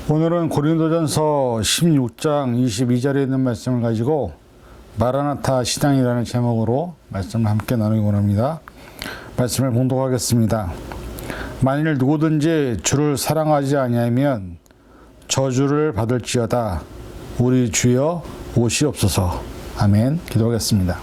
오늘은 고린도전서 16장 22절에 있는 말씀을 가지고 마라나타 신앙이라는 제목으로 말씀을 함께 나누기 원합니다. 말씀을 봉독하겠습니다. 만일 누구든지 주를 사랑하지 아니하면 저주를 받을지어다. 우리 주여 오시옵소서. 아멘. 기도하겠습니다.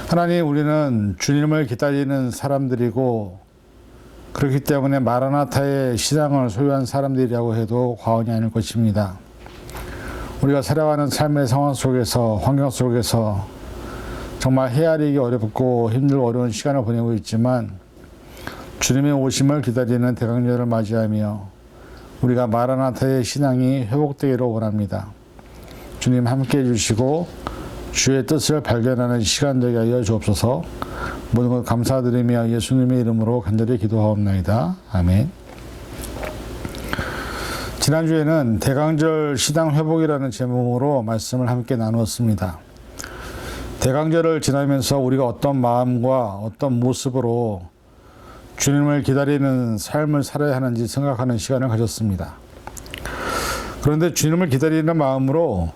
하나님, 우리는 주님을 기다리는 사람들이고 그렇기 때문에 마라나타의 신앙을 소유한 사람들이라고 해도 과언이 아닐 것입니다. 우리가 살아가는 삶의 상황 속에서, 환경 속에서 정말 헤아리기 어렵고 힘들고 어려운 시간을 보내고 있지만 주님의 오심을 기다리는 대강절을 맞이하며 우리가 마라나타의 신앙이 회복되기를 원합니다. 주님 함께해 주시고 주의 뜻을 발견하는 시간 되게 하여 주옵소서. 모든 것 감사드리며 예수님의 이름으로 간절히 기도하옵나이다. 아멘. 지난주에는 대강절 신앙 회복이라는 제목으로 말씀을 함께 나누었습니다. 대강절을 지나면서 우리가 어떤 마음과 어떤 모습으로 주님을 기다리는 삶을 살아야 하는지 생각하는 시간을 가졌습니다. 그런데 주님을 기다리는 마음으로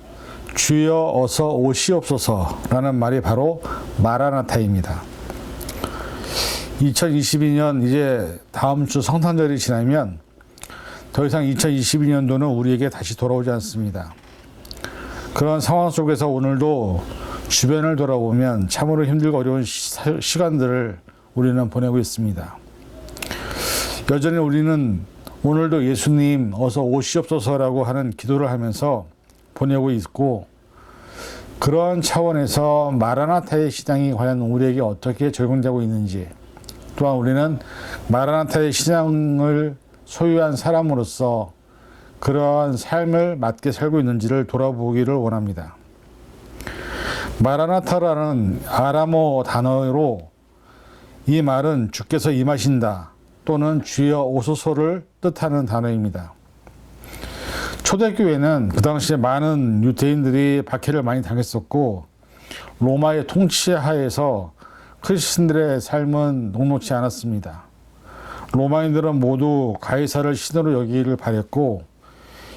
주여 어서 오시옵소서라는 말이 바로 마라나타입니다. 2022년 이제 다음 주 성탄절이 지나면 더 이상 2022년도는 우리에게 다시 돌아오지 않습니다. 그런 상황 속에서 오늘도 주변을 돌아보면 참으로 힘들고 어려운 시간들을 우리는 보내고 있습니다. 여전히 우리는 오늘도 예수님 어서 오시옵소서라고 하는 기도를 하면서 보내고 있고, 그러한 차원에서 마라나타의 신앙이 과연 우리에게 어떻게 적용되고 있는지, 또한 우리는 마라나타의 신앙을 소유한 사람으로서 그러한 삶을 맞게 살고 있는지를 돌아보기를 원합니다. 마라나타라는 아람어 단어로 이 말은 주께서 임하신다 또는 주여 오소서를 뜻하는 단어입니다. 초대교회는 그 당시에 많은 유대인들이 박해를 많이 당했었고 로마의 통치 하에서 크리스천들의 삶은 녹록지 않았습니다. 로마인들은 모두 가이사를 신으로 여기기를 바랬고,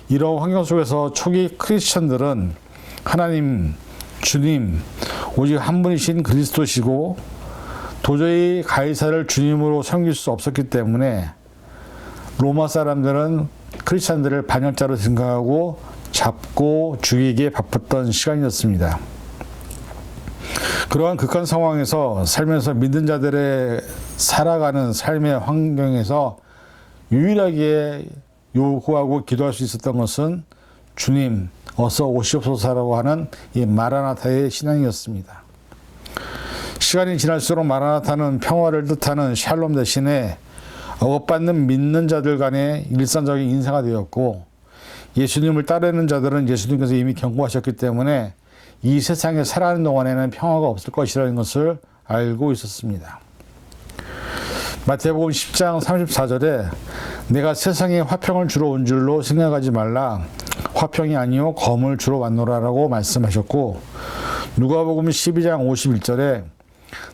이러한 환경 속에서 초기 크리스천들은 하나님, 주님, 오직 한 분이신 그리스도시고 도저히 가이사를 주님으로 섬길 수 없었기 때문에 로마 사람들은 크리스천들을 반역자로 생각하고 잡고 죽이기에 바빴던 시간이었습니다. 그러한 극한 상황에서 살면서 믿는 자들의 살아가는 삶의 환경에서 유일하게 요구하고 기도할 수 있었던 것은 주님 어서 오시옵소서라고 하는 이 마라나타의 신앙이었습니다. 시간이 지날수록 마라나타는 평화를 뜻하는 샬롬 대신에 억압받는 믿는 자들 간의 일상적인 인사가 되었고, 예수님을 따르는 자들은 예수님께서 이미 경고하셨기 때문에 이 세상에 살아가는 동안에는 평화가 없을 것이라는 것을 알고 있었습니다. 마태복음 10장 34절에 내가 세상에 화평을 주러 온 줄로 생각하지 말라. 화평이 아니요 검을 주러 왔노라라고 말씀하셨고, 누가복음 12장 51절에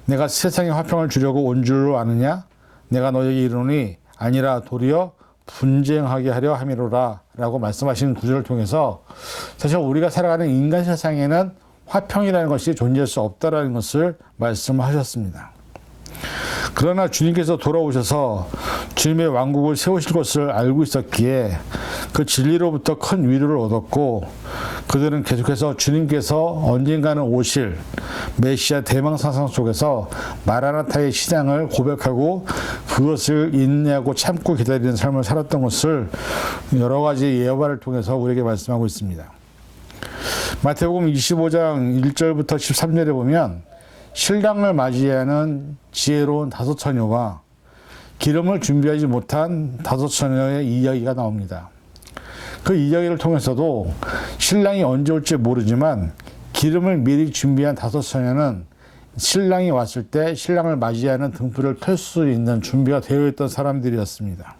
내가 세상에 화평을 주려고 온 줄로 아느냐? 내가 너에게 이르노니 아니라 도리어 분쟁하게 하려 함이로라 라고 말씀하시는 구절을 통해서 사실 우리가 살아가는 인간 세상에는 화평이라는 것이 존재할 수 없다라는 것을 말씀하셨습니다. 그러나 주님께서 돌아오셔서 주님의 왕국을 세우실 것을 알고 있었기에 그 진리로부터 큰 위로를 얻었고, 그들은 계속해서 주님께서 언젠가는 오실 메시아 대망 상상 속에서 마라나타의 신앙을 고백하고 그것을 인내하고 참고 기다리는 삶을 살았던 것을 여러 가지 예화를 통해서 우리에게 말씀하고 있습니다. 마태복음 25장 1절부터 13절에 보면 신랑을 맞이하는 지혜로운 다섯 처녀와 기름을 준비하지 못한 다섯 처녀의 이야기가 나옵니다. 그 이야기를 통해서도 신랑이 언제 올지 모르지만 기름을 미리 준비한 다섯 처녀는 신랑이 왔을 때 신랑을 맞이하는 등불을 켤 수 있는 준비가 되어 있던 사람들이었습니다.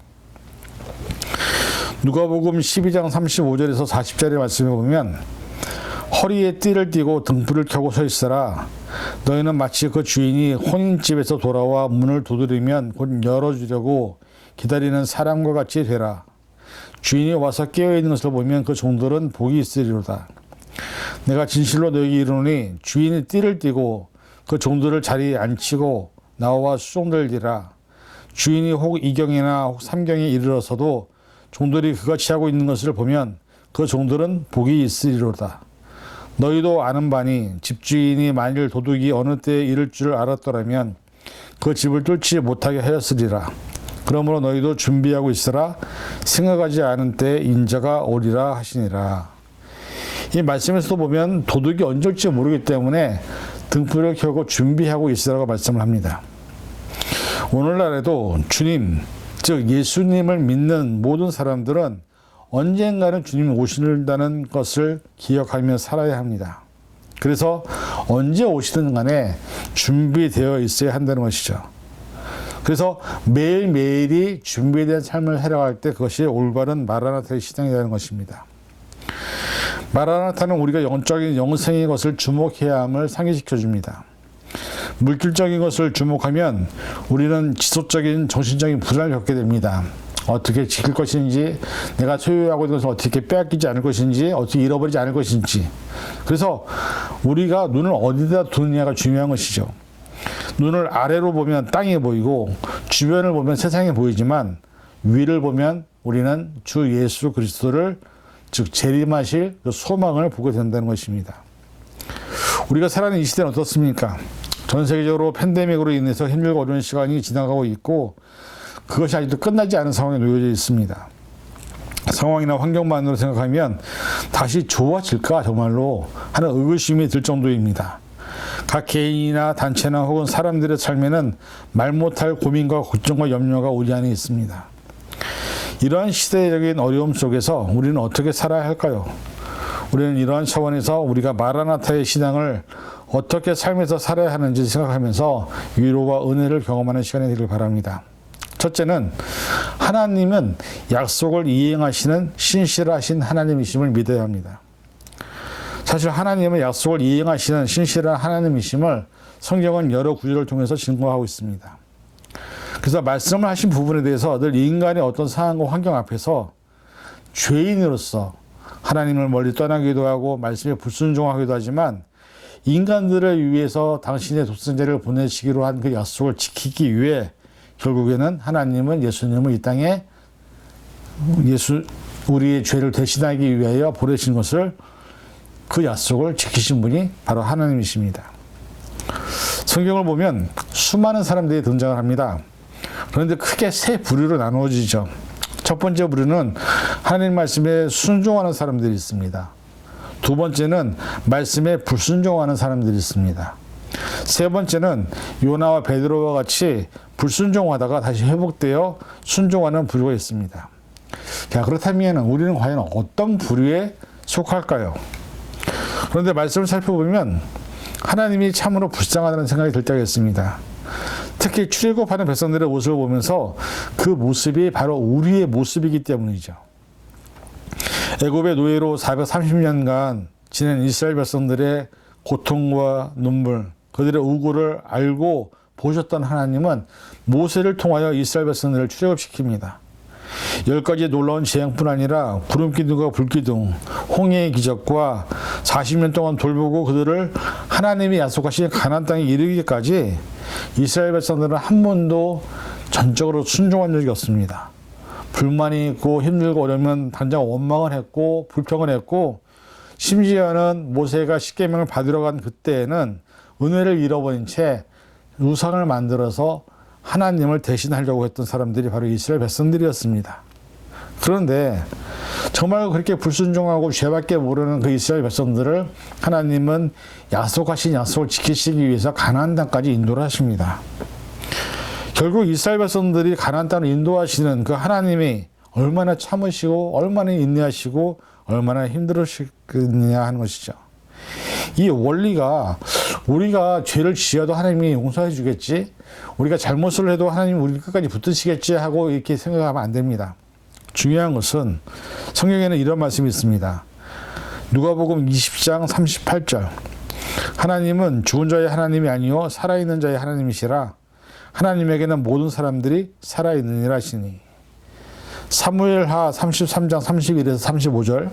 누가복음 12장 35절에서 40절의 말씀에 보면 허리에 띠를 띠고 등불을 켜고 서 있어라. 너희는 마치 그 주인이 혼인집에서 돌아와 문을 두드리면 곧 열어주려고 기다리는 사람과 같이 되라. 주인이 와서 깨어있는 것을 보면 그 종들은 복이 있으리로다. 내가 진실로 너희에게 이르노니 주인이 띠를 띠고 그 종들을 자리에 앉히고 나와 수종들리라. 주인이 혹 이경이나 혹 삼경에 이르러서도 종들이 그같이 하고 있는 것을 보면 그 종들은 복이 있으리로다. 너희도 아는 바니 집주인이 만일 도둑이 어느 때에 이를 줄을 알았더라면 그 집을 뚫지 못하게 하였으리라. 그러므로 너희도 준비하고 있으라. 생각하지 않은 때에 인자가 오리라 하시니라. 이 말씀에서도 보면 도둑이 언제 올지 모르기 때문에 등불을 켜고 준비하고 있으라고 말씀을 합니다. 오늘날에도 주님, 즉 예수님을 믿는 모든 사람들은 언젠가는 주님이 오신다는 것을 기억하며 살아야 합니다. 그래서 언제 오시든 간에 준비되어 있어야 한다는 것이죠. 그래서 매일매일이 준비된 삶을 해나갈 때 그것이 올바른 마라나타의 시장이라는 것입니다. 마라나타는 우리가 영적인 영생의 것을 주목해야 함을 상기시켜 줍니다. 물질적인 것을 주목하면 우리는 지속적인 정신적인 불안을 겪게 됩니다. 어떻게 지킬 것인지, 내가 소유하고 있는 것을 어떻게 빼앗기지 않을 것인지, 어떻게 잃어버리지 않을 것인지. 그래서 우리가 눈을 어디다 두느냐가 중요한 것이죠. 눈을 아래로 보면 땅이 보이고 주변을 보면 세상이 보이지만 위를 보면 우리는 주 예수 그리스도를, 즉 재림하실 그 소망을 보게 된다는 것입니다. 우리가 살아가는 이 시대는 어떻습니까? 전 세계적으로 팬데믹으로 인해서 힘들고 어려운 시간이 지나가고 있고 그것이 아직도 끝나지 않은 상황에 놓여져 있습니다. 상황이나 환경만으로 생각하면 다시 좋아질까 정말로 하는 의구심이 들 정도입니다. 각 개인이나 단체나 혹은 사람들의 삶에는 말 못할 고민과 걱정과 염려가 우리 안에 있습니다. 이러한 시대적인 어려움 속에서 우리는 어떻게 살아야 할까요? 우리는 이러한 차원에서 우리가 마라나타의 신앙을 어떻게 삶에서 살아야 하는지 생각하면서 위로와 은혜를 경험하는 시간이 되길 바랍니다. 첫째는 하나님은 약속을 이행하시는 신실하신 하나님이심을 믿어야 합니다. 사실 하나님은 약속을 이행하시는 신실한 하나님이심을 성경은 여러 구절을 통해서 증거하고 있습니다. 그래서 말씀을 하신 부분에 대해서 늘 인간의 어떤 상황과 환경 앞에서 죄인으로서 하나님을 멀리 떠나기도 하고 말씀에 불순종하기도 하지만 인간들을 위해서 당신의 독생자를 보내시기로 한 그 약속을 지키기 위해 결국에는 하나님은 예수님을 이 땅에 우리의 죄를 대신하기 위하여 보내신 것을, 그 약속을 지키신 분이 바로 하나님이십니다. 성경을 보면 수많은 사람들이 등장을 합니다. 그런데 크게 세 부류로 나누어지죠. 첫 번째 부류는 하나님 말씀에 순종하는 사람들이 있습니다. 두 번째는 말씀에 불순종하는 사람들이 있습니다. 세 번째는 요나와 베드로와 같이 불순종하다가 다시 회복되어 순종하는 부류가 있습니다. 자, 그렇다면 우리는 과연 어떤 부류에 속할까요? 그런데 말씀을 살펴보면 하나님이 참으로 불쌍하다는 생각이 들 때가 있습니다. 특히 출애굽하는 백성들의 모습을 보면서 그 모습이 바로 우리의 모습이기 때문이죠. 애굽의 노예로 430년간 지낸 이스라엘 백성들의 고통과 눈물, 그들의 우고를 알고 보셨던 하나님은 모세를 통하여 이스라엘 백성들을 출애굽시킵니다. 10가지 놀라운 재앙뿐 아니라 구름기둥과 불기둥, 홍해의 기적과 40년 동안 돌보고 그들을 하나님이 약속하신 가나안 땅에 이르기까지 이스라엘 백성들은 한 번도 전적으로 순종한 적이 없습니다. 불만이 있고 힘들고 어려우면 당장 원망을 했고 불평을 했고, 심지어는 모세가 십계명을 받으러 간 그때에는 은혜를 잃어버린 채 우상을 만들어서 하나님을 대신하려고 했던 사람들이 바로 이스라엘 백성들이었습니다. 그런데 정말 그렇게 불순종하고 죄밖에 모르는 그 이스라엘 백성들을 하나님은 약속하신 약속을 지키시기 위해서 가나안 땅까지 인도를 하십니다. 결국 이스라엘 백성들이 가나안 땅을 인도하시는 그 하나님이 얼마나 참으시고 얼마나 인내하시고 얼마나 힘들으시겠느냐 하는 것이죠. 이 원리가 우리가 죄를 지어도 하나님이 용서해 주겠지, 우리가 잘못을 해도 하나님이 우리 끝까지 붙드시겠지 하고 이렇게 생각하면 안 됩니다. 중요한 것은 성경에는 이런 말씀이 있습니다. 누가복음 20장 38절. 하나님은 죽은 자의 하나님이 아니요 살아있는 자의 하나님이시라. 하나님에게는 모든 사람들이 살아있느니라 하시니. 사무엘하 33장 31에서 35절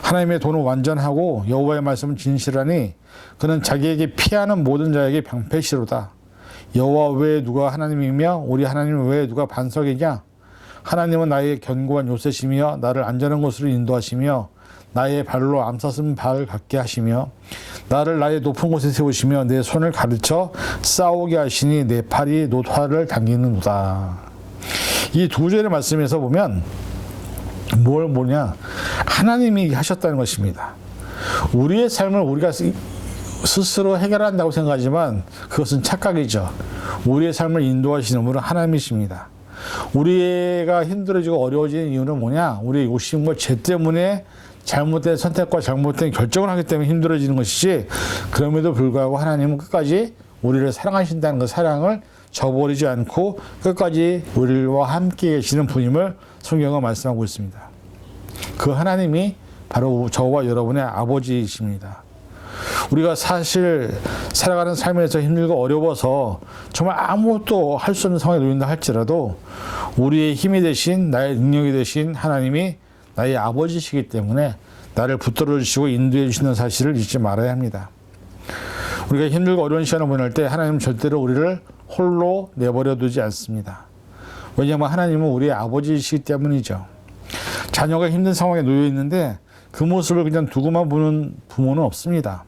하나님의 도는 완전하고 여호와의 말씀은 진실하니 그는 자기에게 피하는 모든 자에게 방패시로다. 여호와 외에 누가 하나님이며 우리 하나님 외에 누가 반석이냐? 하나님은 나의 견고한 요새시며 나를 안전한 곳으로 인도하시며 나의 발로 암사슴 발 같게 하시며 나를 나의 높은 곳에 세우시며 내 손을 가르쳐 싸우게 하시니 내 팔이 놋화를 당기는도다. 이 두 절의 말씀에서 보면 뭐냐? 하나님이 하셨다는 것입니다. 우리의 삶을 우리가 스스로 해결한다고 생각하지만 그것은 착각이죠. 우리의 삶을 인도하시는 분은 하나님이십니다. 우리가 힘들어지고 어려워지는 이유는 뭐냐? 우리의 욕심과 죄 때문에 잘못된 선택과 잘못된 결정을 하기 때문에 힘들어지는 것이지, 그럼에도 불구하고 하나님은 끝까지 우리를 사랑하신다는 그 사랑을 저버리지 않고 끝까지 우리와 함께 계시는 분임을 성경은 말씀하고 있습니다. 그 하나님이 바로 저와 여러분의 아버지이십니다. 우리가 사실 살아가는 삶에서 힘들고 어려워서 정말 아무것도 할 수 없는 상황에 놓인다 할지라도 우리의 힘이 되신, 나의 능력이 되신 하나님이 나의 아버지시기 때문에 나를 붙들어 주시고 인도해 주시는 사실을 잊지 말아야 합니다. 우리가 힘들고 어려운 시간을 보낼 때 하나님은 절대로 우리를 홀로 내버려 두지 않습니다. 왜냐하면 하나님은 우리의 아버지이시기 때문이죠. 자녀가 힘든 상황에 놓여 있는데 그 모습을 그냥 두고만 보는 부모는 없습니다.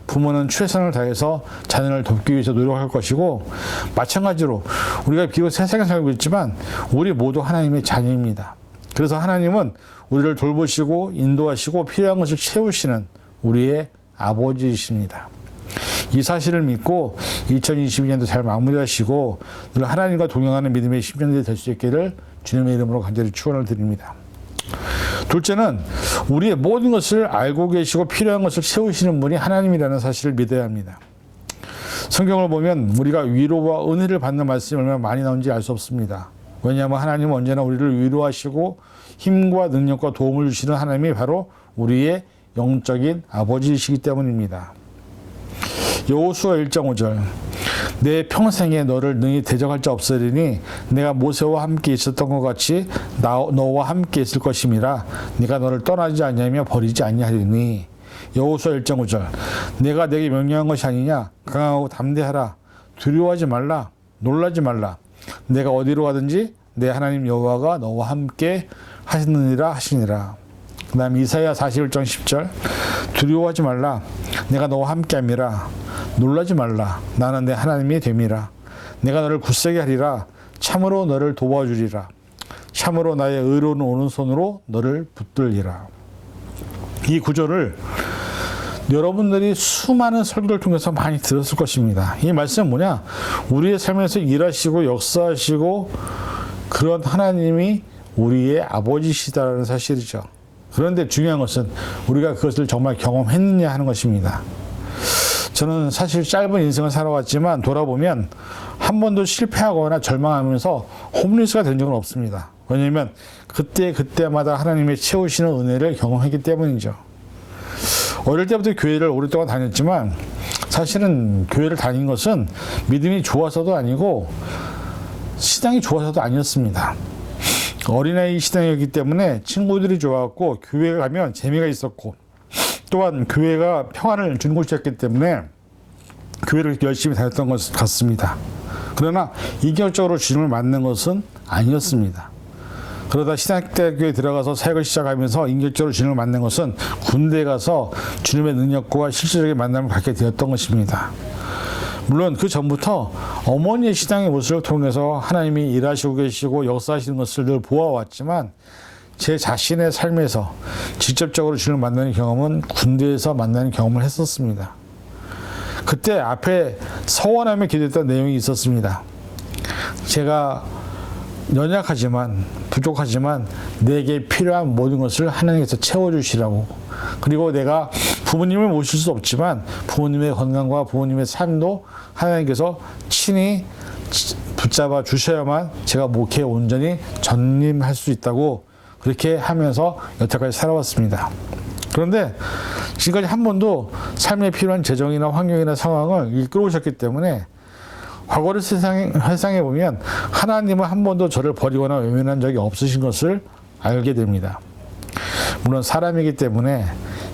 부모는 최선을 다해서 자녀를 돕기 위해서 노력할 것이고, 마찬가지로 우리가 비록 세상에 살고 있지만 우리 모두 하나님의 자녀입니다. 그래서 하나님은 우리를 돌보시고 인도하시고 필요한 것을 채우시는 우리의 아버지이십니다. 이 사실을 믿고 2022년도 잘 마무리하시고 늘 하나님과 동행하는 믿음의 10년들이 될 수 있기를 주님의 이름으로 간절히 축원을 드립니다. 둘째는 우리의 모든 것을 알고 계시고 필요한 것을 채우시는 분이 하나님이라는 사실을 믿어야 합니다. 성경을 보면 우리가 위로와 은혜를 받는 말씀이 얼마나 많이 나오는지 알 수 없습니다. 왜냐하면 하나님은 언제나 우리를 위로하시고 힘과 능력과 도움을 주시는 하나님이 바로 우리의 영적인 아버지이시기 때문입니다. 여호수아 1장 5절 내 평생에 너를 능히 대적할 자 없으리니 내가 모세와 함께 있었던 것 같이 너와 함께 있을 것임이라. 네가 너를 떠나지 아니하며 버리지 아니하리니. 여호수아 1장 5절 내가 내게 명령한 것이 아니냐. 강하고 담대하라. 두려워하지 말라. 놀라지 말라. 내가 어디로 가든지 내 하나님 여호와가 너와 함께 하시느니라 하시니라. 그 다음 이사야 41장 10절 두려워하지 말라. 내가 너와 함께 함이라. 놀라지 말라. 나는 내 하나님이 됨이라. 내가 너를 굳세게 하리라. 참으로 너를 도와주리라. 참으로 나의 의로운 오른손으로 너를 붙들리라. 이 구절을 여러분들이 수많은 설교를 통해서 많이 들었을 것입니다. 이 말씀은 뭐냐? 우리의 삶에서 일하시고 역사하시고 그런 하나님이 우리의 아버지시다라는 사실이죠. 그런데 중요한 것은 우리가 그것을 정말 경험했느냐 하는 것입니다. 저는 사실 짧은 인생을 살아왔지만 돌아보면 한 번도 실패하거나 절망하면서 홈리스가 된 적은 없습니다. 왜냐하면 그때마다 하나님의 채우시는 은혜를 경험했기 때문이죠. 어릴 때부터 교회를 오랫동안 다녔지만 사실은 교회를 다닌 것은 믿음이 좋아서도 아니고 신앙이 좋아서도 아니었습니다. 어린아이 시대였기 때문에 친구들이 좋았고 교회에 가면 재미가 있었고 또한 교회가 평안을 주는 곳이었기 때문에 교회를 열심히 다녔던 것 같습니다. 그러나 인격적으로 주님을 만난 것은 아니었습니다. 그러다 신학대학교에 들어가서 사역을 시작하면서 인격적으로 주님을 만난 것은 군대에 가서 주님의 능력과 실질적인 만남을 갖게 되었던 것입니다. 물론 그 전부터 어머니의 신앙의 모습을 통해서 하나님이 일하시고 계시고 역사하시는 것을 늘 보아왔지만 제 자신의 삶에서 직접적으로 주님을 만나는 경험은 군대에서 만나는 경험을 했었습니다. 그때 앞에 서원하며 기도했던 내용이 있었습니다. 제가 연약하지만 부족하지만 내게 필요한 모든 것을 하나님께서 채워주시라고, 그리고 내가 부모님을 모실 수 없지만 부모님의 건강과 부모님의 삶도 하나님께서 친히 붙잡아 주셔야만 제가 목회에 온전히 전념할 수 있다고 그렇게 하면서 여태까지 살아왔습니다. 그런데 지금까지 한 번도 삶에 필요한 재정이나 환경이나 상황을 이끌어오셨기 때문에 과거를 회상해 보면 하나님은 한 번도 저를 버리거나 외면한 적이 없으신 것을 알게 됩니다. 물론 사람이기 때문에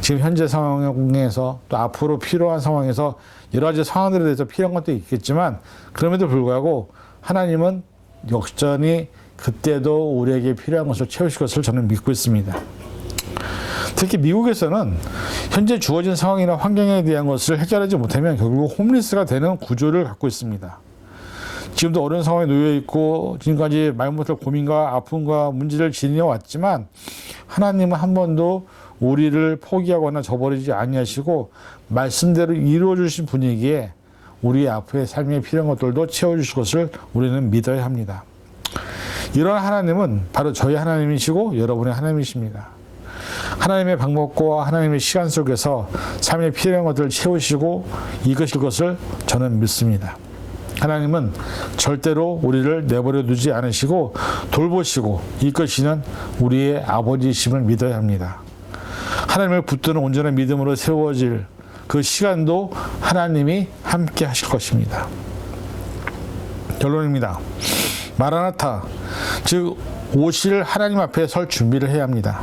지금 현재 상황에서 또 앞으로 필요한 상황에서 여러 가지 상황들에 대해서 필요한 것도 있겠지만 그럼에도 불구하고 하나님은 역전히 그때도 우리에게 필요한 것을 채우실 것을 저는 믿고 있습니다. 특히 미국에서는 현재 주어진 상황이나 환경에 대한 것을 해결하지 못하면 결국 홈리스가 되는 구조를 갖고 있습니다. 지금도 어려운 상황에 놓여 있고 지금까지 말 못할 고민과 아픔과 문제를 지녀왔지만 하나님은 한 번도 우리를 포기하거나 저버리지 아니하시고 말씀대로 이루어 주신 분이기에 우리 앞에 삶에 필요한 것들도 채워주실 것을 우리는 믿어야 합니다. 이런 하나님은 바로 저희 하나님이시고 여러분의 하나님이십니다. 하나님의 방법과 하나님의 시간 속에서 삶에 필요한 것들을 채우시고 이끄실 것을 저는 믿습니다. 하나님은 절대로 우리를 내버려 두지 않으시고 돌보시고 이끄시는 우리의 아버지이심을 믿어야 합니다. 하나님을 붙드는 온전한 믿음으로 세워질 그 시간도 하나님이 함께 하실 것입니다. 결론입니다. 마라나타, 즉 오실 하나님 앞에 설 준비를 해야 합니다.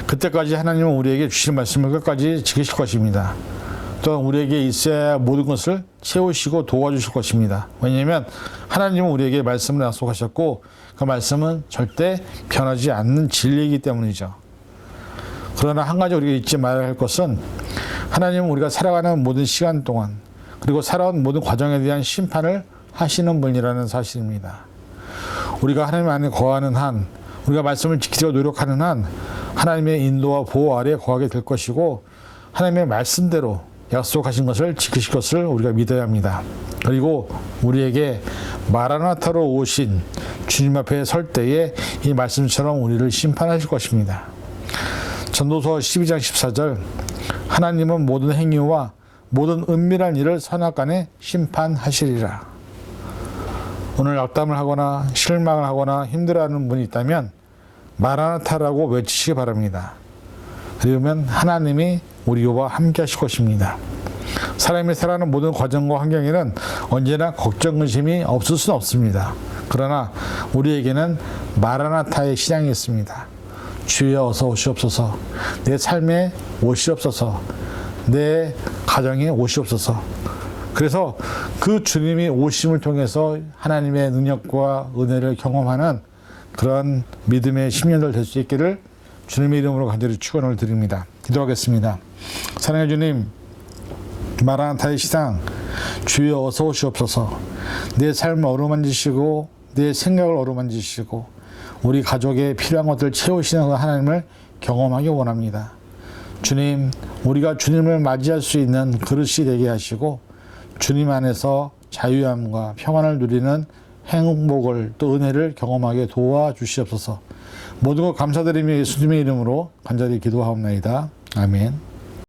그때까지 하나님은 우리에게 주신 말씀을 끝까지 지키실 것입니다. 또한 우리에게 있어야 모든 것을 채우시고 도와주실 것입니다. 왜냐하면 하나님은 우리에게 말씀을 약속하셨고 그 말씀은 절대 변하지 않는 진리이기 때문이죠. 그러나 한 가지 우리가 잊지 말아야 할 것은 하나님은 우리가 살아가는 모든 시간 동안 그리고 살아온 모든 과정에 대한 심판을 하시는 분이라는 사실입니다. 우리가 하나님 안에 거하는 한, 우리가 말씀을 지키려고 노력하는 한 하나님의 인도와 보호 아래 거하게 될 것이고 하나님의 말씀대로 약속하신 것을 지키실 것을 우리가 믿어야 합니다. 그리고 우리에게 마라나타로 오신 주님 앞에 설 때에 이 말씀처럼 우리를 심판하실 것입니다. 전도서 12장 14절, 하나님은 모든 행위와 모든 은밀한 일을 선악간에 심판하시리라. 오늘 악담을 하거나 실망을 하거나 힘들어하는 분이 있다면 마라나타라고 외치시기 바랍니다. 그러면 하나님이 우리와 함께 하실 것입니다. 사람이 살아가는 모든 과정과 환경에는 언제나 걱정, 근심이 없을 수는 없습니다. 그러나 우리에게는 마라나타의 신앙이 있습니다. 주여 어서 오시옵소서, 내 삶에 오시옵소서, 내 가정에 오시옵소서. 그래서 그 주님이 오심을 통해서 하나님의 능력과 은혜를 경험하는 그런 믿음의 10년들 될 수 있기를 주님의 이름으로 간절히 축원을 드립니다. 기도하겠습니다. 사랑해 주님, 마라나타의 시상, 주여 어서 오시옵소서. 내 삶을 어루만지시고 내 생각을 어루만지시고 우리 가족의 필요한 것들을 채우시는 그 하나님을 경험하기 원합니다. 주님, 우리가 주님을 맞이할 수 있는 그릇이 되게 하시고 주님 안에서 자유함과 평안을 누리는 행복을 또 은혜를 경험하게 도와주시옵소서. 모든 것 감사드리며 예수님의 이름으로 간절히 기도하옵나이다. 아멘.